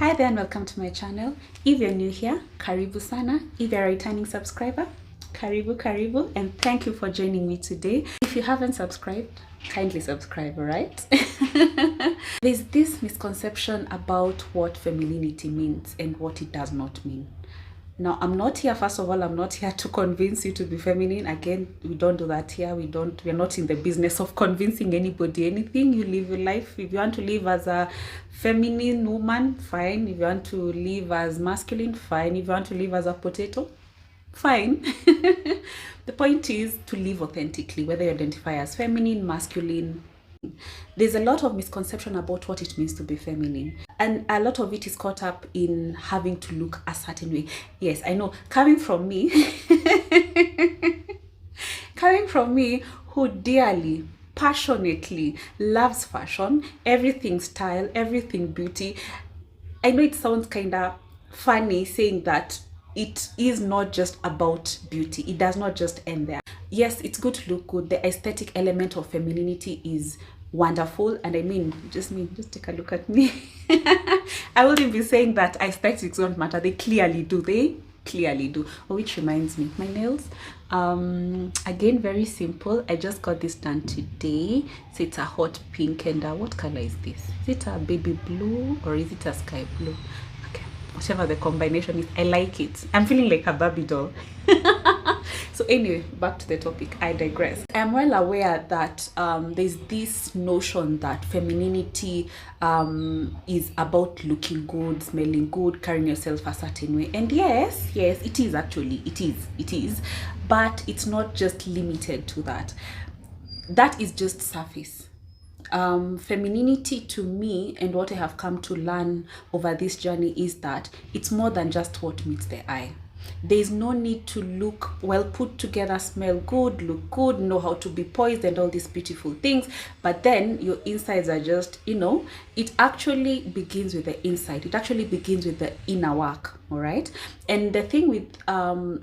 Hi there and welcome to my channel. If you're new here, karibu sana. If you're a returning subscriber, karibu, and thank you for joining me today. If you haven't subscribed, kindly subscribe, alright? There's this misconception about what femininity means and what it does not mean. Now, I'm not here, first of all, I'm not here to convince you to be feminine. Again, we don't do that here. We're not in the business of convincing anybody anything. You live your life. If you want to live as a feminine woman, fine. If you want to live as masculine, fine. If you want to live as a potato, fine. The point is to live authentically, whether you identify as feminine, masculine. There's a lot of misconception about what it means to be feminine, and a lot of it is caught up in having to look a certain way. Yes, I know, coming from me who dearly, passionately loves fashion, everything style, everything beauty. I know it sounds kind of funny saying that it is not just about beauty. It does not just end there. Yes, it's good to look good. The aesthetic element of femininity is wonderful, and just take a look at me. I wouldn't be saying that aesthetics don't matter. They clearly do. Oh, which reminds me, my nails, again, very simple. I just got this done today. So it's a hot pink, and what color is this? Is it a baby blue or is it a sky blue? Okay, whatever the combination is, I like it. I'm feeling like a Barbie doll. So anyway, back to the topic. I digress. I'm well aware that there's this notion that femininity is about looking good, smelling good, carrying yourself a certain way. And yes, it is actually. It is. But it's not just limited to that. That is just surface. Femininity to me, and what I have come to learn over this journey, is that it's more than just what meets the eye. There is no need to look well put together, smell good, look good, know how to be poised and all these beautiful things, but then your insides are just, it actually begins with the inside. It actually begins with the inner work, all right? And the thing with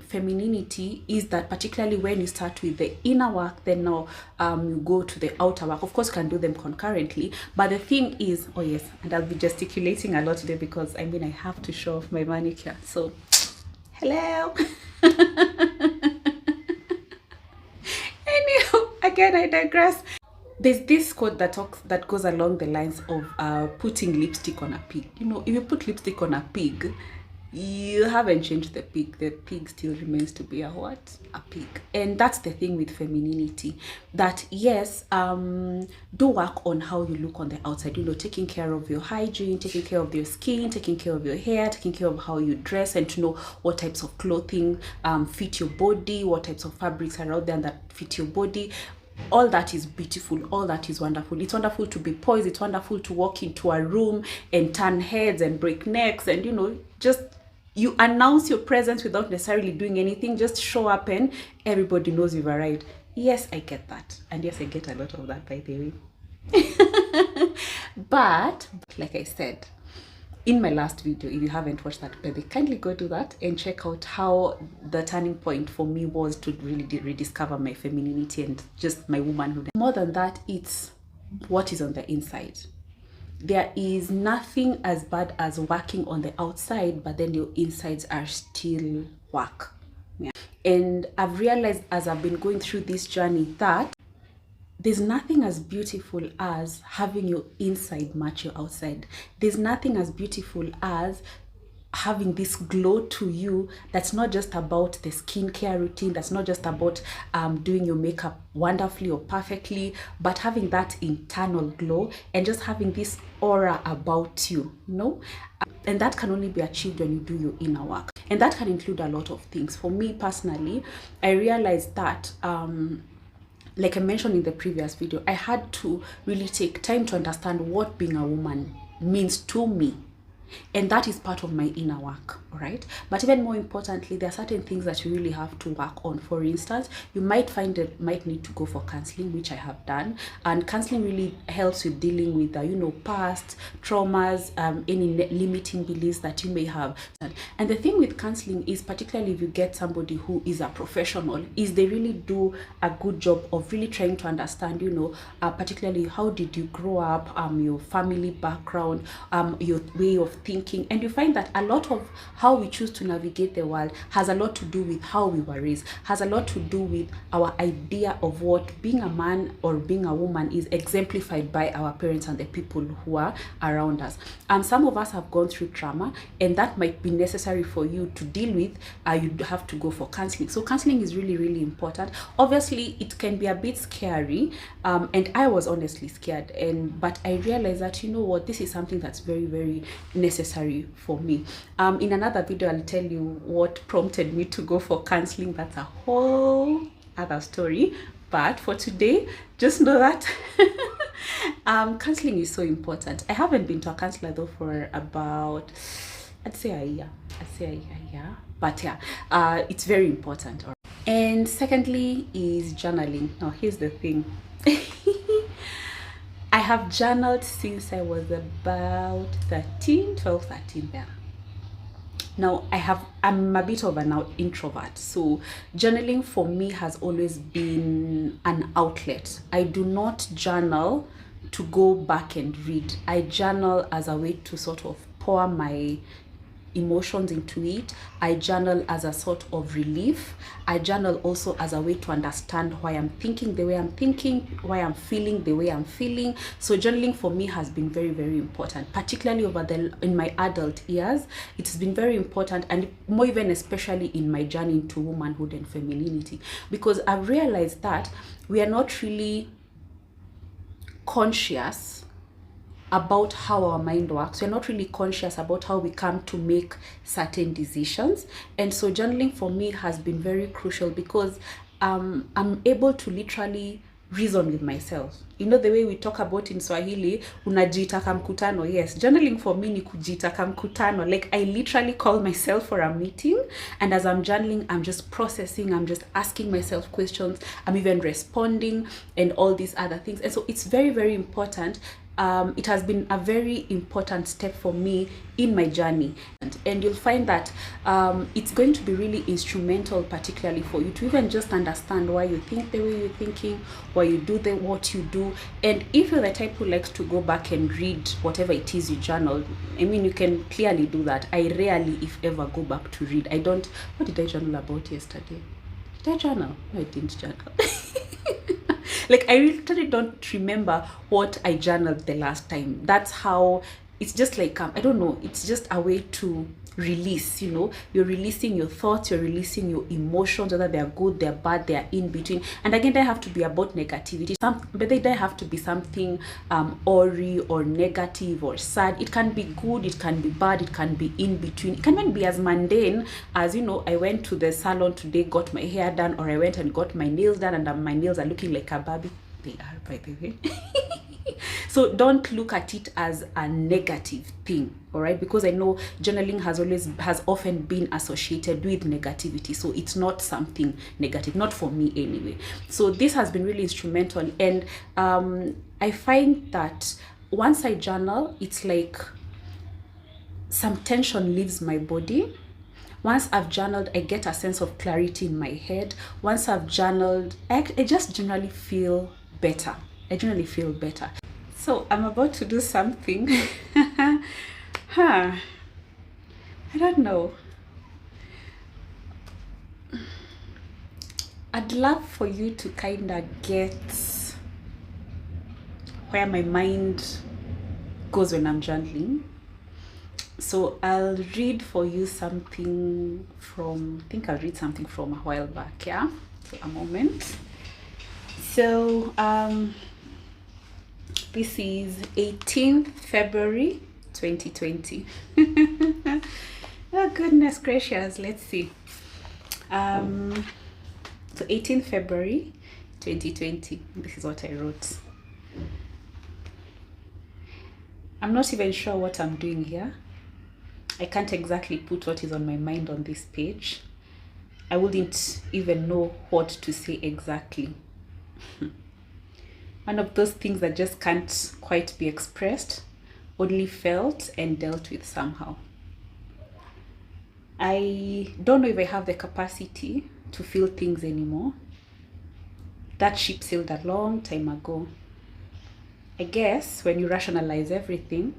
femininity is that particularly when you start with the inner work, then now you go to the outer work. Of course, you can do them concurrently, but the thing is, oh yes, and I'll be gesticulating a lot today because I have to show off my manicure. So hello. Anyhow, again, I digress. There's this quote that goes along the lines of putting lipstick on a pig. If you put lipstick on a pig, you haven't changed the pig. The pig still remains to be a what? A pig. And that's the thing with femininity, that yes, do work on how you look on the outside, taking care of your hygiene, taking care of your skin, taking care of your hair, taking care of how you dress, and to know what types of clothing fit your body, what types of fabrics are out there that fit your body. All that is beautiful. All that is wonderful. It's wonderful to be poised. It's wonderful to walk into a room and turn heads and break necks, and just you announce your presence without necessarily doing anything. Just show up and everybody knows you've arrived. Yes, I get that. And yes, I get a lot of that, by the way. But like I said in my last video, if you haven't watched that, baby, kindly go do that and check out how the turning point for me was to really rediscover my femininity and just my womanhood. More than that, it's what is on the inside. There is nothing as bad as working on the outside, but then your insides are still work. Yeah. And I've realized as I've been going through this journey that there's nothing as beautiful as having your inside match your outside. There's nothing as beautiful as having this glow to you that's not just about the skincare routine, that's not just about doing your makeup wonderfully or perfectly, but having that internal glow and just having this aura about you, and that can only be achieved when you do your inner work. And that can include a lot of things. For me personally, I realized that like I mentioned in the previous video, I had to really take time to understand what being a woman means to me. And that is part of my inner work, all right? But even more importantly, there are certain things that you really have to work on. For instance, you might need to go for counseling, which I have done. And counseling really helps with dealing with, past traumas, any limiting beliefs that you may have. And the thing with counseling is, particularly if you get somebody who is a professional, is they really do a good job of really trying to understand, particularly how did you grow up, your family background, your way of thinking, and you find that a lot of how we choose to navigate the world has a lot to do with how we were raised, has a lot to do with our idea of what being a man or being a woman is, exemplified by our parents and the people who are around us. Some of us have gone through trauma, and that might be necessary for you to deal with. You have to go for counseling. So counseling is really, really important. Obviously, it can be a bit scary, and I was honestly scared, but I realized that, you know what, this is something that's very, very necessary for me. In another video, I'll tell you what prompted me to go for counseling. That's a whole other story. But for today, just know that counseling is so important. I haven't been to a counselor though for about, I'd say a year. But yeah, it's very important. And secondly is journaling. Now here's the thing. I have journaled since I was about 12, 13 there. Now I'm a bit of an introvert, so journaling for me has always been an outlet. I do not journal to go back and read. I journal as a way to sort of pour my emotions into it. I journal as a sort of relief. I journal also as a way to understand why I'm thinking the way I'm thinking, why I'm feeling the way I'm feeling. So journaling for me has been very, very important, particularly in my adult years. It's been very important, and more even especially in my journey into womanhood and femininity, because I've realized that we are not really conscious about how our mind works. We're not really conscious about how we come to make certain decisions. And so journaling for me has been very crucial, because I'm able to literally reason with myself. You know the way we talk about in Swahili, unajitaka mkutano. Yes, journaling for me ni kujitaka mkutano. Like I literally call myself for a meeting, and as I'm journaling, I'm just processing, I'm just asking myself questions, I'm even responding and all these other things. And so it's very, very important. It has been a very important step for me in my journey, and you'll find that it's going to be really instrumental, particularly for you to even just understand why you think the way you're thinking, why you do what you do. And if you're the type who likes to go back and read whatever it is you journaled, I mean, you can clearly do that. I rarely, if ever, go back to read. I don't. What did I journal about yesterday? Did I journal? No, I didn't journal. Like I literally don't remember what I journaled the last time. That's how it's just like I don't know, it's just a way to release. You know, you're releasing your thoughts, you're releasing your emotions, whether they're good, they're bad, they're in between. And again, they have to be about negativity, but they don't have to be something awry or negative or sad. It can be good, it can be bad, it can be in between. It can even be as mundane as, you know, I went to the salon today, got my hair done, or I went and got my nails done, and my nails are looking like a Barbie. They are, by the way. So don't look at it as a negative thing, all right? Because I know journaling has often been associated with negativity. So it's not something negative, not for me anyway. So this has been really instrumental. And I find that once I journal, it's like some tension leaves my body. Once I've journaled, I get a sense of clarity in my head. Once I've journaled, I just generally feel better. So I'm about to do something. I don't know. I'd love for you to kind of get where my mind goes when I'm journaling. So I'll read for you something from, I think I'll read something from a while back, yeah? So a moment. So this is 18th February 2020. Oh goodness gracious, let's see. So 18th February 2020, this is what I wrote. I'm not even sure what I'm doing here. I can't exactly put what is on my mind on this page. I wouldn't even know what to say exactly. One of those things that just can't quite be expressed, only felt and dealt with somehow. I don't know if I have the capacity to feel things anymore. That ship sailed a long time ago. I guess when you rationalize everything,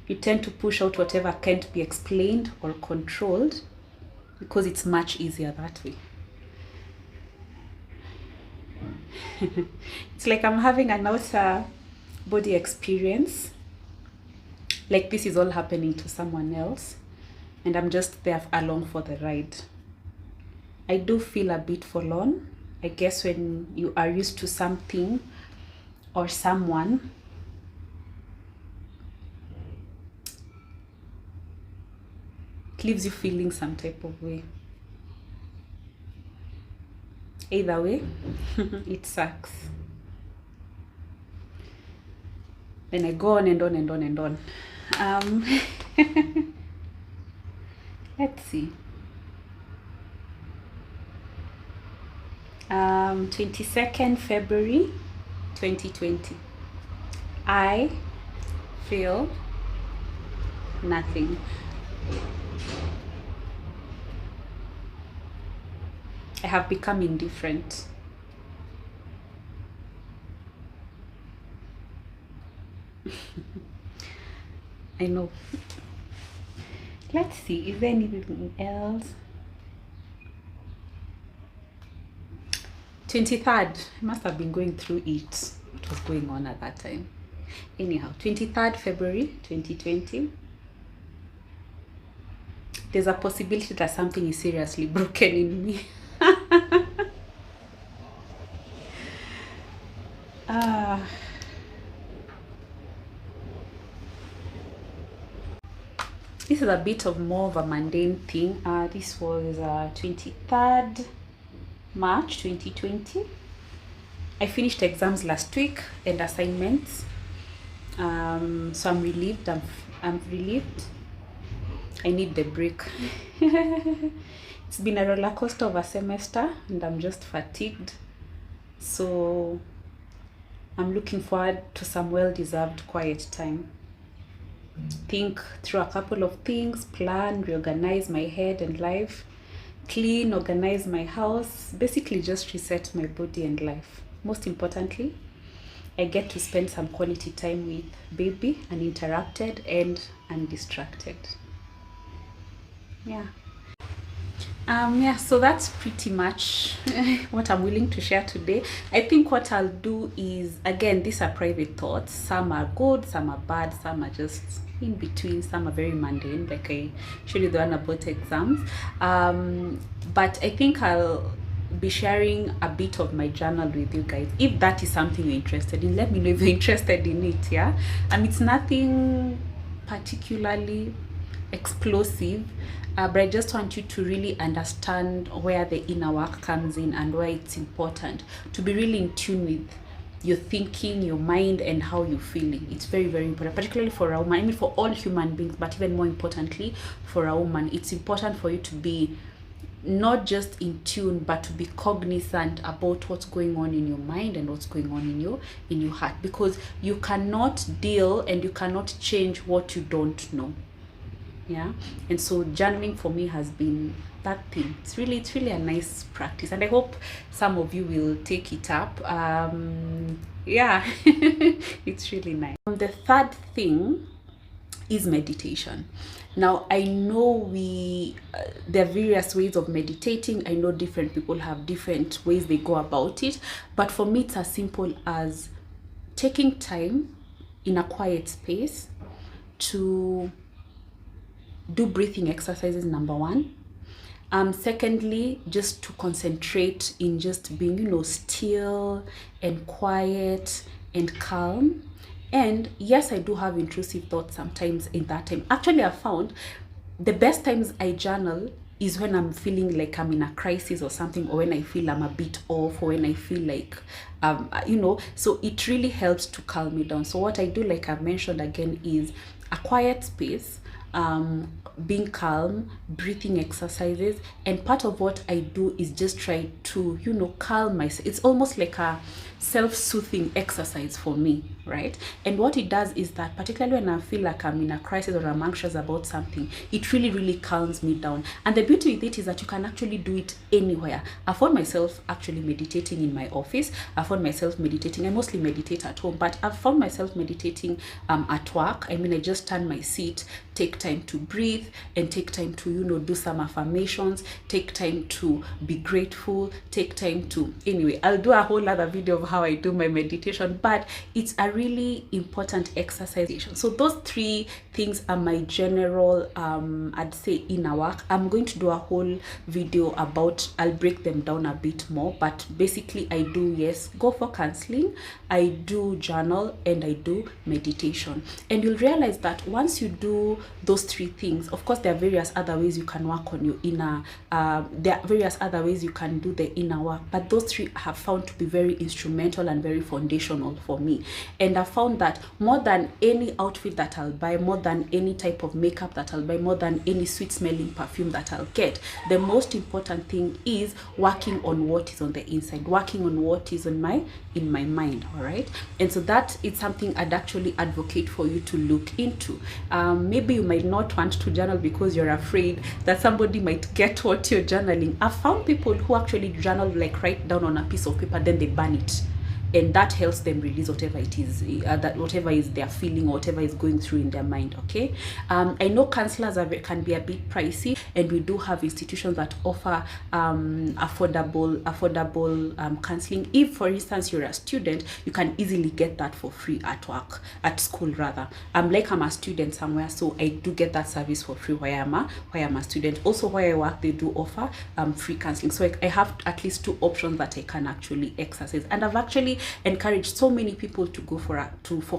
You tend to push out whatever can't be explained or controlled because it's much easier that way. It's like I'm having an outer body experience, like this is all happening to someone else, and I'm just there along for the ride. I do feel a bit forlorn, I guess, when you are used to something or someone. It leaves you feeling some type of way. Either way, it sucks. Then I go on and on and on and on. Let's see. 22nd February 2020. I feel nothing. I have become indifferent. I know. Let's see, is there anything else? 23rd, I must have been going through it. What was going on at that time? Anyhow, 23rd February 2020. There's a possibility that something is seriously broken in me. This is a bit of more of a mundane thing. This was 23rd March 2020. I finished exams last week and assignments. So I'm relieved. I'm relieved. I need the break. It's been a roller coaster of a semester and I'm just fatigued. So I'm looking forward to some well-deserved quiet time. Think through a couple of things, plan, reorganize my head and life, clean, organize my house, basically just reset my body and life. Most importantly, I get to spend some quality time with baby, uninterrupted and undistracted. Yeah. So that's pretty much what I'm willing to share today. I think what I'll do is, again, these are private thoughts. Some are good, some are bad, some are just in between, some are very mundane, like I showed you the one about exams. But I think I'll be sharing a bit of my journal with you guys. If that is something you're interested in, let me know if you're interested in it. Yeah, it's nothing particularly explosive, but I just want you to really understand where the inner work comes in and why it's important to be really in tune with your thinking, your mind, and how you're feeling. It's very, very important, particularly for a woman. I mean, for all human beings, but even more importantly for a woman, it's important for you to be not just in tune, but to be cognizant about what's going on in your mind and what's going on in your heart, because you cannot deal and you cannot change what you don't know. Yeah, and so journaling for me has been that thing. It's really a nice practice, and I hope some of you will take it up. Yeah, it's really nice. The third thing is meditation. Now, I know there are various ways of meditating. I know different people have different ways they go about it, but for me, it's as simple as taking time in a quiet space to do breathing exercises, number one. Secondly, just to concentrate in just being, still and quiet and calm. And yes, I do have intrusive thoughts sometimes in that time. Actually, I found the best times I journal is when I'm feeling like I'm in a crisis or something, or when I feel I'm a bit off, or when I feel like, so it really helps to calm me down. So what I do, like I've mentioned again, is a quiet space, being calm, breathing exercises. And part of what I do is just try to, calm myself. It's almost like self-soothing exercise for me, right? And what it does is that, particularly when I feel like I'm in a crisis or I'm anxious about something, it really, really calms me down. And the beauty with it is that you can actually do it anywhere. I found myself actually meditating in my office. I found myself meditating. I mostly meditate at home, but I've found myself meditating at work. I mean, I just turn my seat, take time to breathe, and take time to, you know, do some affirmations, take time to be grateful, take time to, anyway, I'll do a whole other video of how I do my meditation, but it's a really important exercise. So those three things are my general I'd say inner work. I'm going to do a whole video about, I'll break them down a bit more, but basically I do, yes, go for counseling, I do journal, and I do meditation. And you'll realize that once you do those three things, of course there are various other ways you can work on your inner, there are various other ways you can do the inner work, but those three I have found to be very instrumental and very foundational for me. And I found that more than any outfit that I'll buy, more than any type of makeup that I'll buy, more than any sweet smelling perfume that I'll get, the most important thing is working on what is on the inside, working on what is in my mind. All right. And so that is something I'd actually advocate for you to look into. Maybe you might not want to journal because you're afraid that somebody might get what you're journaling. I've found people who actually journal, like write down on a piece of paper, then they burn it, and that helps them release whatever it is, that whatever is they're feeling or whatever is going through in their mind. Okay. I know counselors can be a bit pricey, and we do have institutions that offer affordable counseling. If, for instance, you're a student, you can easily get that for free at work, at school rather. Like I'm a student somewhere, so I do get that service for free where I'm a student. Also where I work, they do offer free counseling, so I have at least two options that I can actually exercise. And I've actually encouraged so many people to go for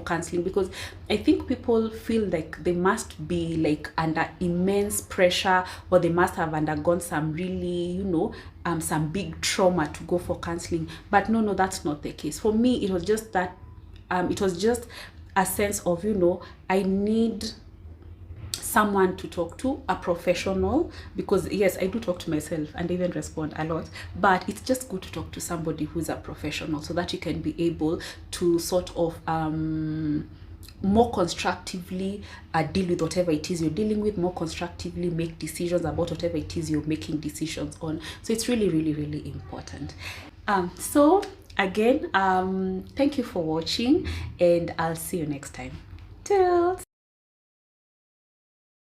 counseling, because I think people feel like they must be like under immense pressure, or they must have undergone some really, you know, some big trauma to go for counseling. But no, that's not the case. For me, it was just that it was just a sense of, you know, I need someone to talk to, a professional, because yes, I do talk to myself and even respond a lot, but it's just good to talk to somebody who's a professional, so that you can be able to sort of more constructively deal with whatever it is you're dealing with, more constructively make decisions about whatever it is you're making decisions on. So it's really, really, really important. So again, thank you for watching, and I'll see you next time. Till